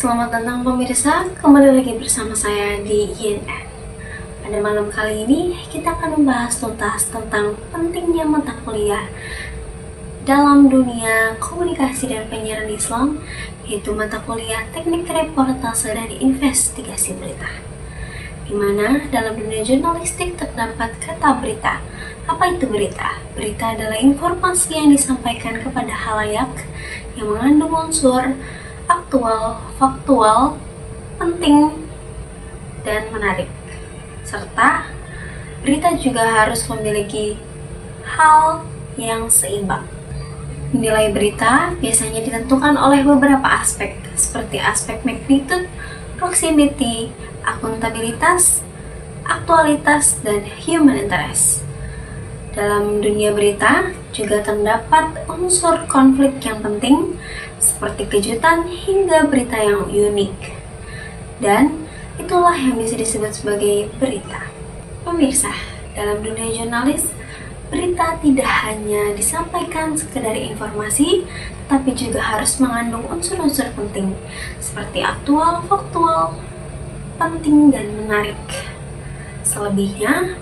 Selamat datang pemirsa, kembali lagi bersama saya di INN. Pada malam kali ini kita akan membahas tuntas tentang pentingnya mata kuliah dalam dunia komunikasi dan penyiaran Islam, yaitu mata kuliah teknik reportase dan investigasi berita. Di mana dalam dunia jurnalistik terdapat kata berita. Apa itu berita? Berita adalah informasi yang disampaikan kepada khalayak yang mengandung unsur aktual, faktual, penting, dan menarik. Serta berita juga harus memiliki hal yang seimbang. Nilai berita biasanya ditentukan oleh beberapa aspek, seperti aspek magnitude, proximity, akuntabilitas, aktualitas, dan human interest. Dalam dunia berita juga terdapat unsur konflik yang penting, seperti kejutan hingga berita yang unik. Dan itulah yang bisa disebut sebagai berita. Pemirsa, dalam dunia jurnalis, berita tidak hanya disampaikan sekedar informasi, tapi juga harus mengandung unsur-unsur penting, seperti aktual, faktual, penting, dan menarik. Selebihnya,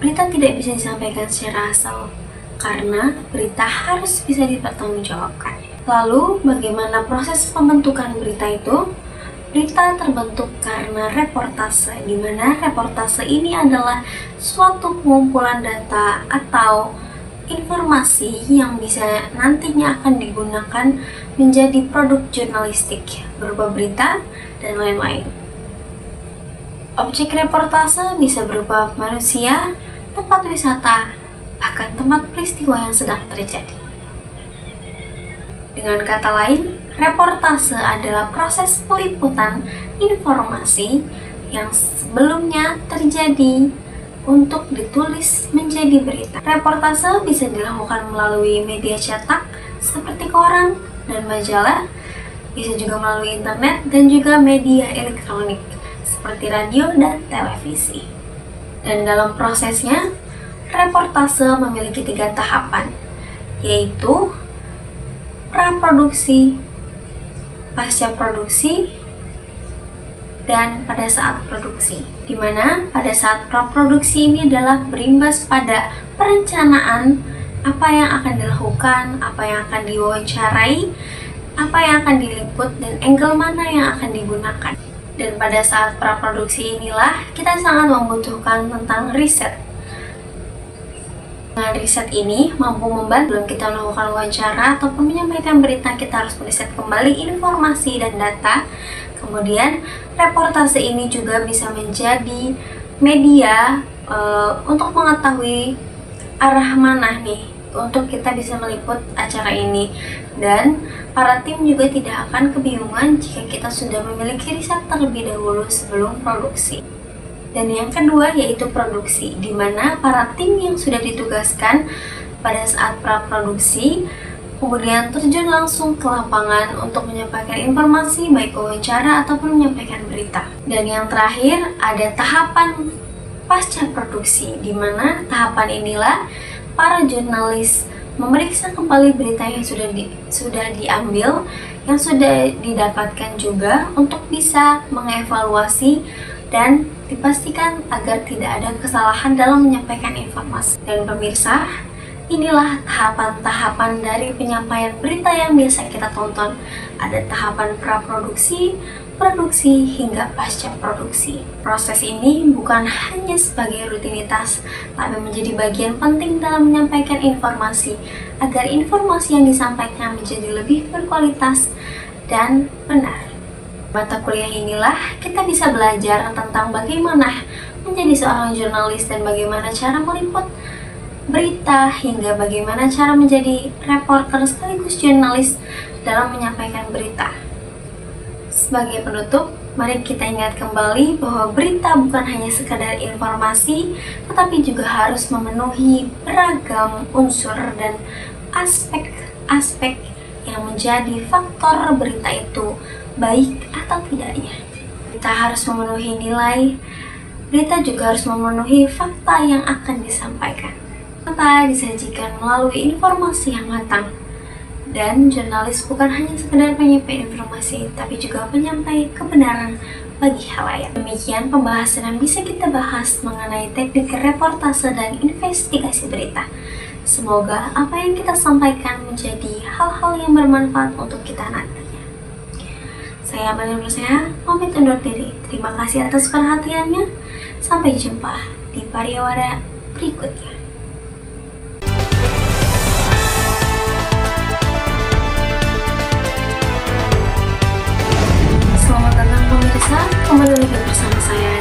berita tidak bisa disampaikan secara asal, karena berita harus bisa dipertanggungjawabkan. Lalu, bagaimana proses pembentukan berita itu? Berita terbentuk karena reportase, di mana reportase ini adalah suatu pengumpulan data atau informasi yang bisa nantinya akan digunakan menjadi produk jurnalistik, berupa berita dan lain-lain. Objek reportase bisa berupa manusia, tempat wisata, bahkan tempat peristiwa yang sedang terjadi. Dengan kata lain, reportase adalah proses peliputan informasi yang sebelumnya terjadi untuk ditulis menjadi berita. Reportase bisa dilakukan melalui media cetak seperti koran dan majalah, bisa juga melalui internet dan juga media elektronik seperti radio dan televisi. Dan dalam prosesnya, reportase memiliki 3 tahapan, yaitu praproduksi, pasca produksi, dan pada saat produksi. Di mana pada saat praproduksi ini adalah berimbas pada perencanaan apa yang akan dilakukan, apa yang akan diwawancarai, apa yang akan diliput, dan angle mana yang akan digunakan. Dan pada saat praproduksi inilah kita sangat membutuhkan tentang riset. Nah, riset ini mampu membantu sebelum kita melakukan wawancara ataupun menyampaikan berita, kita harus meriset kembali informasi dan data. Kemudian, reportase ini juga bisa menjadi media untuk mengetahui arah mana nih untuk kita bisa meliput acara ini. Dan para tim juga tidak akan kebingungan jika kita sudah memiliki riset terlebih dahulu sebelum produksi. Dan yang kedua yaitu produksi, di mana para tim yang sudah ditugaskan pada saat praproduksi kemudian terjun langsung ke lapangan untuk menyampaikan informasi baik wawancara ataupun menyampaikan berita. Dan yang terakhir ada tahapan pasca produksi, di mana tahapan inilah para jurnalis memeriksa kembali berita yang sudah diambil, yang sudah didapatkan juga untuk bisa mengevaluasi dan dipastikan agar tidak ada kesalahan dalam menyampaikan informasi. Dan pemirsa, inilah tahapan-tahapan dari penyampaian berita yang biasa kita tonton. Ada tahapan praproduksi, produksi, hingga pasca produksi. Proses ini bukan hanya sebagai rutinitas, tapi menjadi bagian penting dalam menyampaikan informasi, agar informasi yang disampaikan menjadi lebih berkualitas dan benar. Mata kuliah inilah kita bisa belajar tentang bagaimana menjadi seorang jurnalis dan bagaimana cara meliput berita, hingga bagaimana cara menjadi reporter sekaligus jurnalis dalam menyampaikan berita. Sebagai penutup, mari kita ingat kembali bahwa berita bukan hanya sekadar informasi, tetapi juga harus memenuhi beragam unsur dan aspek-aspek yang menjadi faktor berita itu baik atau tidaknya. Berita harus memenuhi nilai, berita juga harus memenuhi fakta yang akan disampaikan. Fakta disajikan melalui informasi yang matang, Dan jurnalis bukan hanya sekedar penyampai informasi, tapi juga penyampai kebenaran bagi halayak. Demikian pembahasan yang bisa kita bahas mengenai teknik reportase dan investigasi berita. Semoga apa yang kita sampaikan menjadi hal-hal yang bermanfaat untuk kita nantinya. Saya Amalia Nurseha, pamit undur diri. Terima kasih atas perhatiannya. Sampai jumpa di Pariwara berikutnya. Selamat datang pemirsa, kembali lagi bersama saya